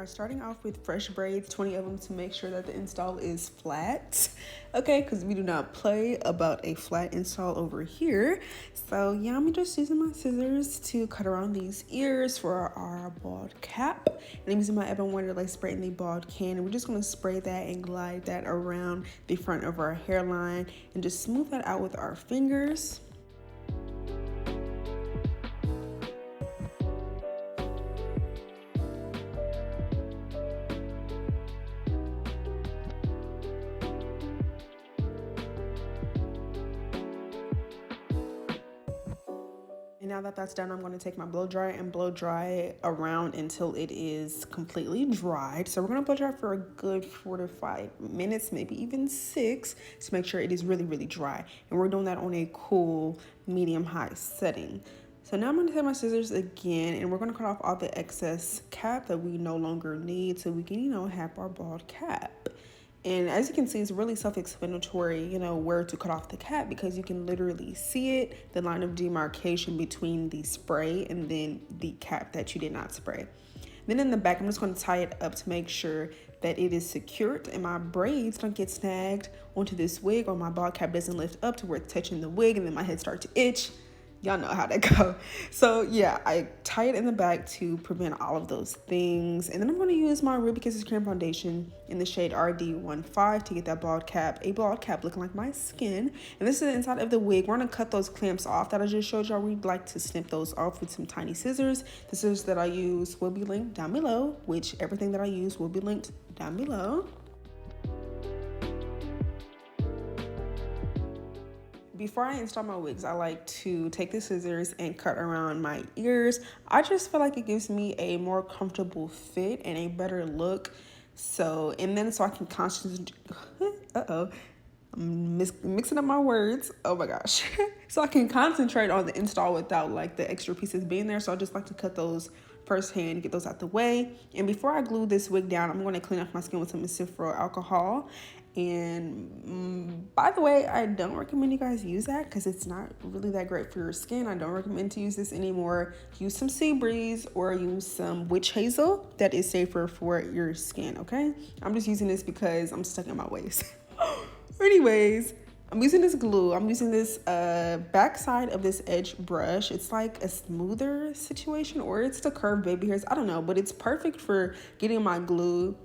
are starting off with fresh braids, 20 of them, to make sure that the install is flat. Okay, because we do not play about a flat install over here. So yeah, I'm just using my scissors to cut around these ears for our bald cap. And I'm using my Ebon Wonderlight spray in the bald can. And we're just going to spray that and glide that around the front of our hairline and just smooth that out with our fingers. And now that that's done, I'm going to take my blow dryer and blow dry around until it is completely dried. So we're going to blow dry for a good 4 to 5 minutes, maybe even 6, to make sure it is really, really dry. And we're doing that on a cool, medium-high setting. So now I'm going to take my scissors again, and we're going to cut off all the excess cap that we no longer need so we can, have our bald cap. And as you can see, it's really self-explanatory, where to cut off the cap, because you can literally see it, the line of demarcation between the spray and then the cap that you did not spray. Then in the back, I'm just going to tie it up to make sure that it is secured and my braids don't get snagged onto this wig, or my bald cap doesn't lift up to where it's touching the wig and then my head starts to itch. Y'all know how that go. So yeah, I tie it in the back to prevent all of those things. And then I'm going to use my Ruby Kisses Cream Foundation in the shade RD15 to get that bald cap, a bald cap looking like my skin. And this is the inside of the wig. We're going to cut those clamps off that I just showed y'all. We'd like to snip those off with some tiny scissors. The scissors that I use will be linked down below, which everything that I use will be linked down below. Before I install my wigs, I like to take the scissors and cut around my ears. I just feel like it gives me a more comfortable fit and a better look. So I can concentrate. I'm mixing up my words. Oh my gosh. So I can concentrate on the install without like the extra pieces being there. So I just like to cut those firsthand, get those out the way. And before I glue this wig down, I'm going to clean off my skin with some acetyl alcohol. And by the way, I don't recommend you guys use that because it's not really that great for your skin. I don't recommend to use this anymore. Use some sea breeze or use some witch hazel. That is safer for your skin, okay? I'm just using this because I'm stuck in my waist. Anyways, I'm using this glue. I'm using this back side of this edge brush. It's like a smoother situation, or it's the curved baby hairs. I don't know, but it's perfect for getting my glue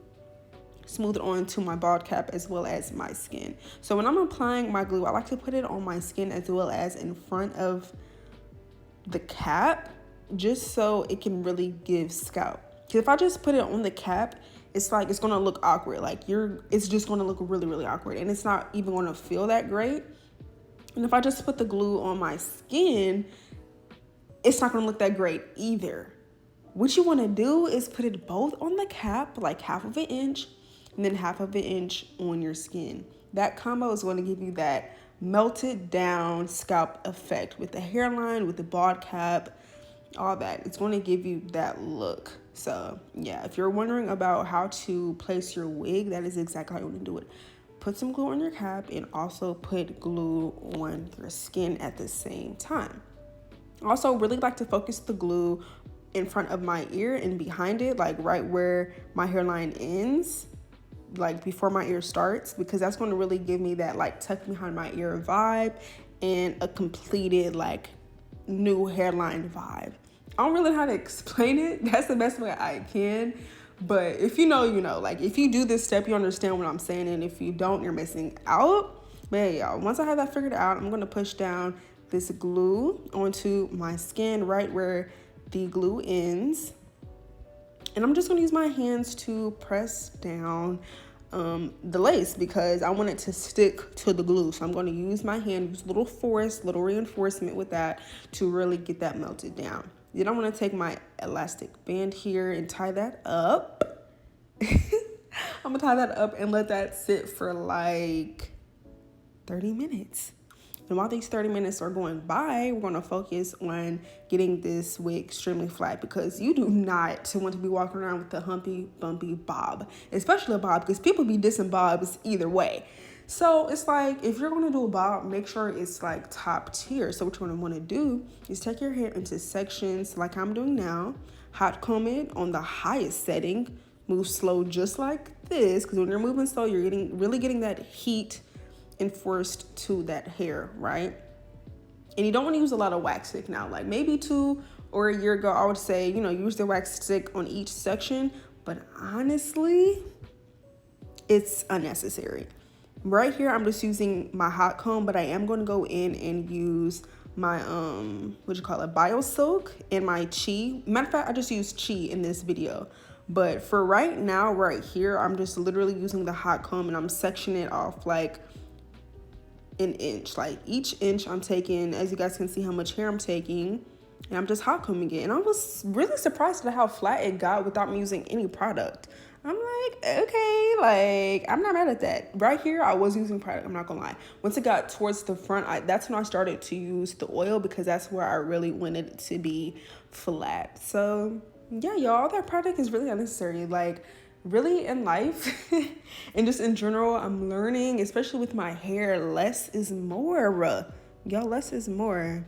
smoothed onto my bald cap as well as my skin. So when I'm applying my glue, I like to put it on my skin as well as in front of the cap, just so it can really give scalp. Because if I just put it on the cap, it's like it's gonna look awkward. It's just gonna look really, really awkward, and it's not even gonna feel that great. And if I just put the glue on my skin, it's not gonna look that great either. What you wanna do is put it both on the cap, like half of an inch, and then half of an inch on your skin. That combo is going to give you that melted down scalp effect with the hairline, with the bald cap, all that. It's going to give you that look. So yeah, if you're wondering about how to place your wig, that is exactly how you want to do it. Put some glue on your cap and also put glue on your skin at the same time. Also, really like to focus the glue in front of my ear and behind it, like right where my hairline ends, like before my ear starts, because that's going to really give me that like tuck behind my ear vibe and a completed like new hairline vibe. I don't really know how to explain it. That's the best way I can. But if you know, like if you do this step, you understand what I'm saying. And if you don't, you're missing out. But yeah, y'all, once I have that figured out, I'm going to push down this glue onto my skin right where the glue ends. And I'm just going to use my hands to press down the lace because I want it to stick to the glue. So I'm going to use my hand, use little reinforcement with that to really get that melted down. Then I'm going to take my elastic band here and tie that up. I'm going to tie that up and let that sit for like 30 minutes. And while these 30 minutes are going by, we're going to focus on getting this wig extremely flat, because you do not want to be walking around with a humpy, bumpy bob, especially a bob, because people be dissing bobs either way. So it's like, if you're going to do a bob, make sure it's like top tier. So what you're going to want to do is take your hair into sections like I'm doing now, hot comb it on the highest setting, move slow just like this, because when you're moving slow, you're really getting that heat enforced to that hair, right? And you don't want to use a lot of wax stick now. Like maybe 2 or a year ago, I would say, use the wax stick on each section. But honestly, it's unnecessary. Right here, I'm just using my hot comb, but I am going to go in and use my, Bio Silk and my Chi. Matter of fact, I just used Chi in this video. But for right now, right here, I'm just literally using the hot comb and I'm sectioning it off like an inch. Like each inch I'm taking, as you guys can see how much hair I'm taking, and I'm just hot combing it. And I was really surprised at how flat it got without me using any product. I'm like, okay, like I'm not mad at that. Right here, I was using product, I'm not gonna lie. Once it got towards the front, that's when I started to use the oil, because that's where I really wanted it to be flat. So yeah, y'all, that product is really unnecessary. Like really in life and just in general, I'm learning, especially with my hair, less is more. Y'all, less is more.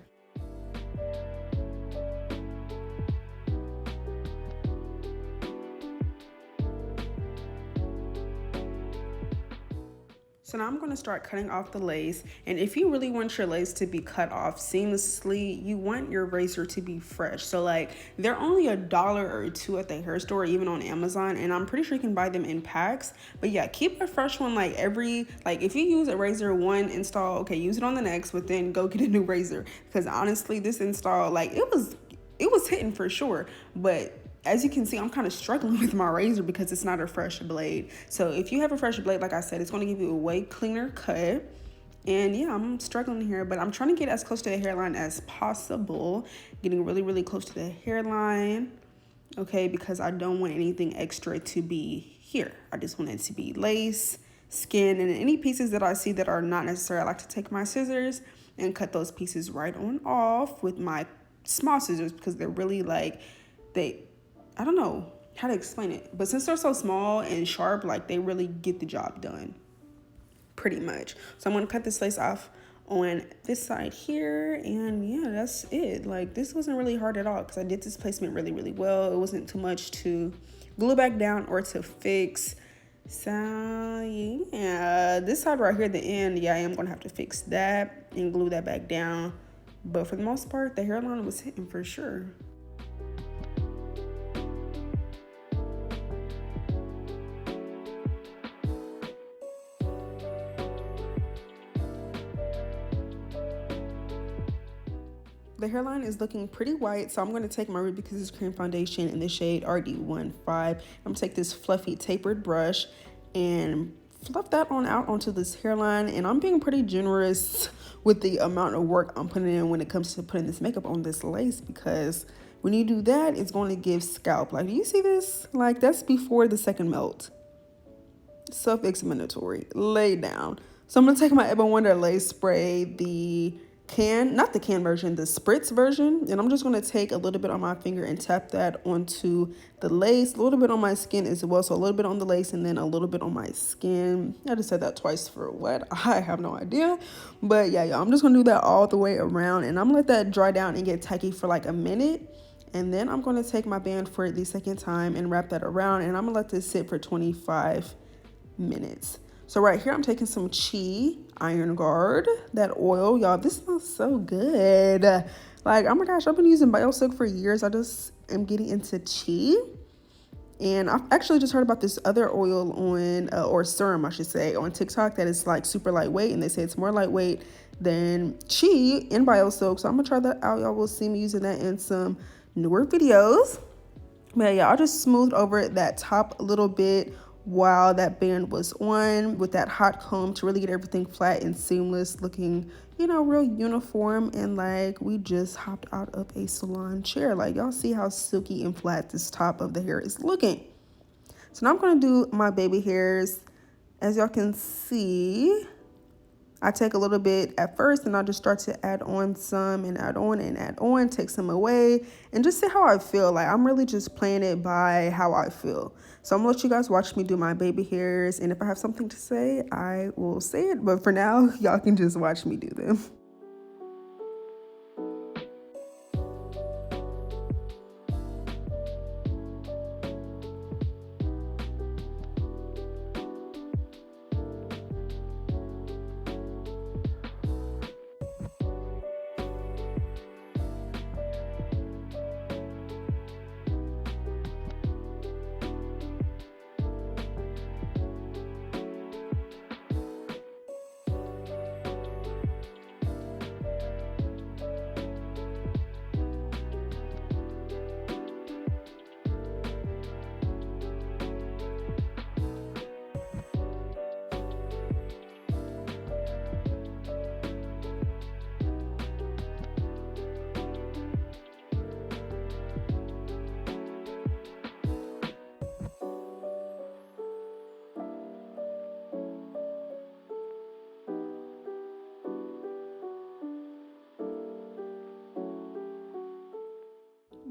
So now I'm going to start cutting off the lace. And if you really want your lace to be cut off seamlessly, you want your razor to be fresh. So like they're only $1 or $2 at the hair store, even on Amazon. And I'm pretty sure you can buy them in packs. But yeah, keep a fresh one like if you use a razor one install, okay, use it on the next, but then go get a new razor. Because honestly, this install, like it was hitting for sure. But as you can see, I'm kind of struggling with my razor because it's not a fresh blade. So if you have a fresh blade, like I said, it's going to give you a way cleaner cut. And yeah, I'm struggling here, but I'm trying to get as close to the hairline as possible. Getting really, really close to the hairline, okay, because I don't want anything extra to be here. I just want it to be lace, skin, and any pieces that I see that are not necessary, I like to take my scissors and cut those pieces right on off with my small scissors, because they're really I don't know how to explain it, but since they're so small and sharp, like they really get the job done pretty much. So I'm going to cut this lace off on this side here, and yeah, that's it. Like this wasn't really hard at all because I did this placement really, really well. It wasn't too much to glue back down or to fix. So yeah, this side right here at the end, yeah, I am going to have to fix that and glue that back down. But for the most part, the hairline was hitting for sure. The hairline is looking pretty white, so I'm going to take my Ruby Kisses Cream Foundation in the shade RD15. I'm going to take this fluffy tapered brush and fluff that on out onto this hairline. And I'm being pretty generous with the amount of work I'm putting in when it comes to putting this makeup on this lace, because when you do that, it's going to give scalp. Like, do you see this? Like, that's before the second melt. Self-explanatory. Lay down. So I'm going to take my Ebon Wonder Lace Spray, the not the can version, the spritz version, and I'm just going to take a little bit on my finger and tap that onto the lace, a little bit on my skin as well. So a little bit on the lace and then a little bit on my skin. I just said that twice for what? I have no idea. But yeah, I'm just going to do that all the way around, and I'm going to let that dry down and get tacky for like a minute. And then I'm going to take my band for the second time and wrap that around, and I'm going to let this sit for 25 minutes. So right here, I'm taking some Chi Iron Guard, that oil. Y'all, this smells so good. Like, oh my gosh, I've been using BioSilk for years. I just am getting into Chi. And I've actually just heard about this other oil on, or serum, I should say, on TikTok that is like super lightweight. And they say it's more lightweight than Chi in BioSilk. So I'm going to try that out. Y'all will see me using that in some newer videos. But yeah, I'll just smooth over that top a little bit while that band was on with that hot comb to really get everything flat and seamless, looking, you know, real uniform, and like we just hopped out of a salon chair. Like, y'all see how silky and flat this top of the hair is looking. So now I'm going to do my baby hairs. As y'all can see, I take a little bit at first and I'll just start to add on some and add on and add on, take some away, and just see how I feel. Like, I'm really just playing it by how I feel. So I'm gonna let you guys watch me do my baby hairs, and if I have something to say, I will say it. But for now, y'all can just watch me do them.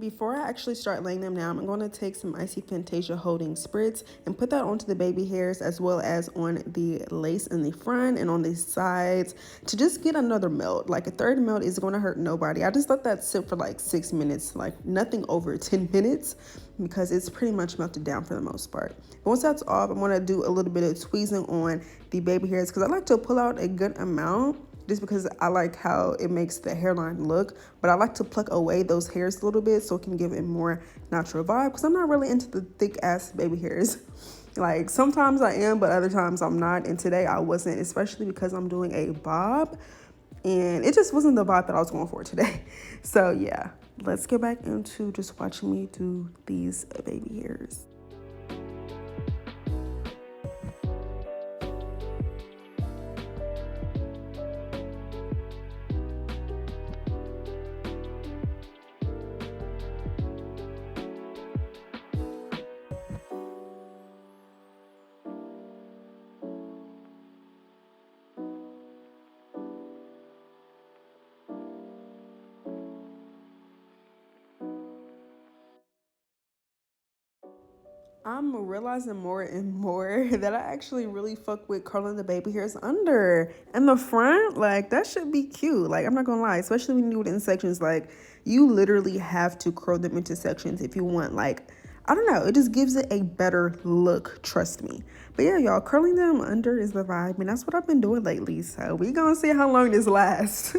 Before I actually start laying them down, I'm going to take some Icy Fantasia holding spritz and put that onto the baby hairs as well as on the lace in the front and on the sides to just get another melt. Like a third melt is going to hurt nobody. I just let that sit for like 6 minutes, like nothing over 10 minutes because it's pretty much melted down for the most part. But once that's off, I'm going to do a little bit of tweezing on the baby hairs because I like to pull out a good amount just because I like how it makes the hairline look, but I like to pluck away those hairs a little bit so it can give it more natural vibe because I'm not really into the thick ass baby hairs. Like sometimes I am, but other times I'm not, and today I wasn't, especially because I'm doing a bob and it just wasn't the vibe that I was going for today. So yeah, let's get back into just watching me do these baby hairs. I'm realizing more and more that I actually really fuck with curling the baby hairs under and the front. Like that should be cute. Like I'm not gonna lie, especially when you do it in sections. Like you literally have to curl them into sections if you want. Like I don't know, it just gives it a better look. Trust me. But yeah, y'all, curling them under is the vibe, and that's what I've been doing lately. So we gonna see how long this lasts.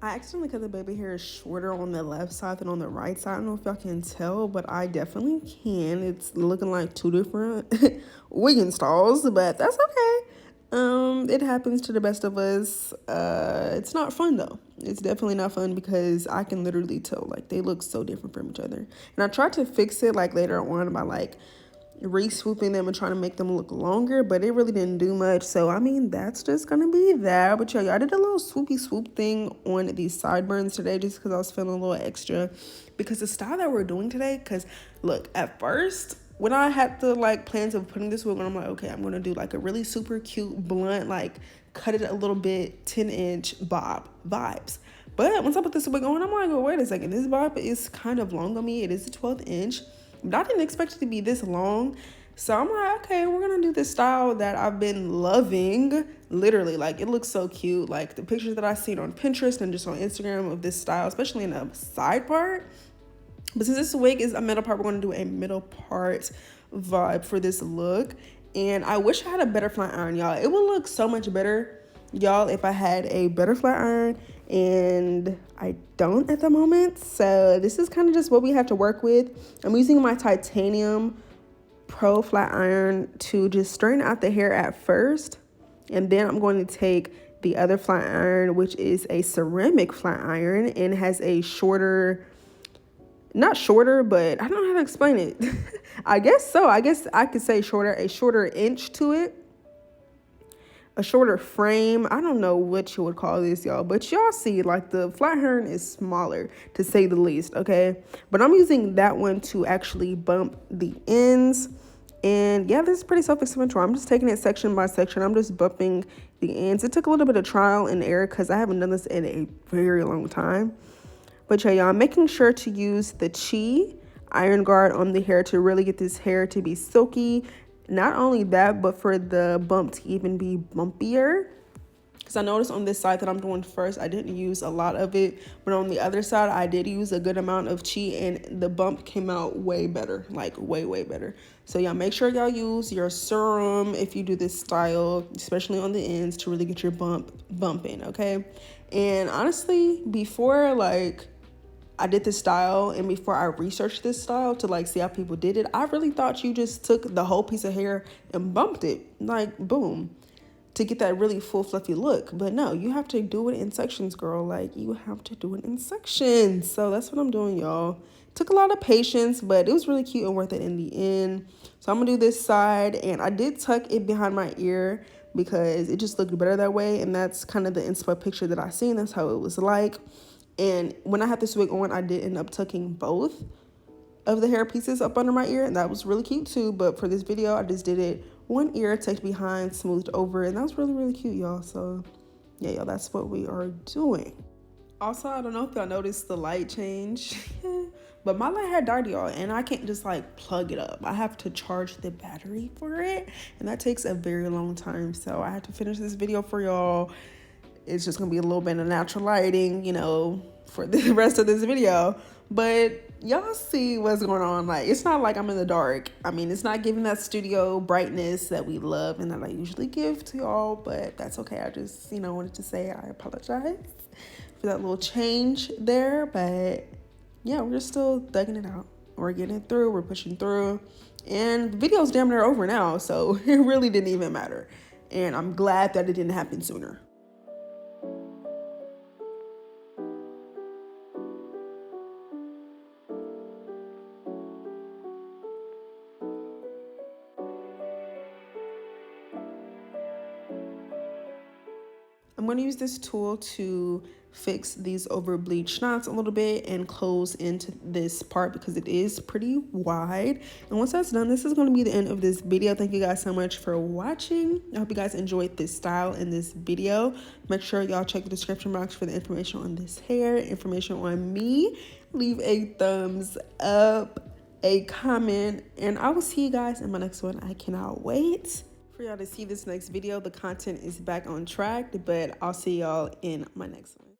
I accidentally cut the baby hair shorter on the left side than on the right side. I don't know if y'all can tell, but I definitely can. It's looking like two different wig installs, but that's okay. It happens to the best of us. It's not fun though. It's definitely not fun because I can literally tell like they look so different from each other. And I tried to fix it like later on by like re-swooping them and trying to make them look longer, but it really didn't do much. So I mean, that's just gonna be that. But yeah, I did a little swoopy swoop thing on these sideburns today just because I was feeling a little extra because the style that we're doing today, because look, at first when I had the like plans of putting this wig on, I'm like, okay, I'm gonna do like a really super cute blunt, like cut it a little bit 10-inch bob vibes. But once I put this wig on, I'm like, oh, wait a second, this bob is kind of long on me. It is a 12th inch, but I didn't expect it to be this long. So I'm like, okay, we're gonna do this style that I've been loving. Literally, like it looks so cute. Like the pictures that I seen on Pinterest and just on Instagram of this style, especially in the side part. But since this wig is a middle part, we're gonna do a middle part vibe for this look. And I wish I had a better flat iron, y'all. It would look so much better, y'all, if I had a better flat iron, and I don't at the moment. So this is kind of just what we have to work with. I'm using my titanium pro flat iron to just straighten out the hair at first, and then I'm going to take the other flat iron, which is a ceramic flat iron and has a shorter not shorter, but I don't know how to explain it. I guess so. I guess I could say shorter, a shorter inch to it, a shorter frame. I don't know what you would call this, y'all, but y'all see, like, the flat iron is smaller, to say the least, okay? But I'm using that one to actually bump the ends. And yeah, this is pretty self-explanatory. I'm just taking it section by section. I'm just bumping the ends. It took a little bit of trial and error because I haven't done this in a very long time. But yeah, y'all, making sure to use the Chi iron guard on the hair to really get this hair to be silky. Not only that, but for the bump to even be bumpier. Because I noticed on this side that I'm doing first, I didn't use a lot of it. But on the other side, I did use a good amount of Chi, and the bump came out way better. Like, way, way better. So y'all, make sure y'all use your serum if you do this style, especially on the ends, to really get your bump bumping, okay? And honestly, before, like, I did this style, and before I researched this style to, like, see how people did it, I really thought you just took the whole piece of hair and bumped it, like, boom, to get that really full fluffy look. But no, you have to do it in sections, girl. Like, you have to do it in sections. So that's what I'm doing, y'all. Took a lot of patience, but it was really cute and worth it in the end. So I'm gonna do this side, and I did tuck it behind my ear because it just looked better that way, and that's kind of the inspo picture that I seen. That's how it was like. And when I had this wig on, I did end up tucking both of the hair pieces up under my ear, and that was really cute too. But for this video, I just did it one ear, tucked behind, smoothed over, and that was really, really cute, y'all. So yeah, y'all, that's what we are doing. Also, I don't know if y'all noticed the light change, but my light had died, y'all, and I can't just, like, plug it up. I have to charge the battery for it, and that takes a very long time. So I have to finish this video for y'all. It's just gonna be a little bit of natural lighting, you know, for the rest of this video. But y'all see what's going on. Like, it's not like I'm in the dark. I mean, it's not giving that studio brightness that we love and that I usually give to y'all, but that's okay. I just, you know, wanted to say I apologize for that little change there. But yeah, we're still thugging it out. We're getting it through. We're pushing through. And the video's damn near over now, so it really didn't even matter. And I'm glad that it didn't happen sooner. I'm going to use this tool to fix these over bleached knots a little bit and close into this part because it is pretty wide. And once that's done, this is going to be the end of this video. Thank you guys so much for watching. I hope you guys enjoyed this style in this video. Make sure y'all check the description box for the information on this hair, information on me. Leave a thumbs up, a comment, and I will see you guys in my next one. I cannot wait for y'all to see this next video. The content is back on track, but I'll see y'all in my next one.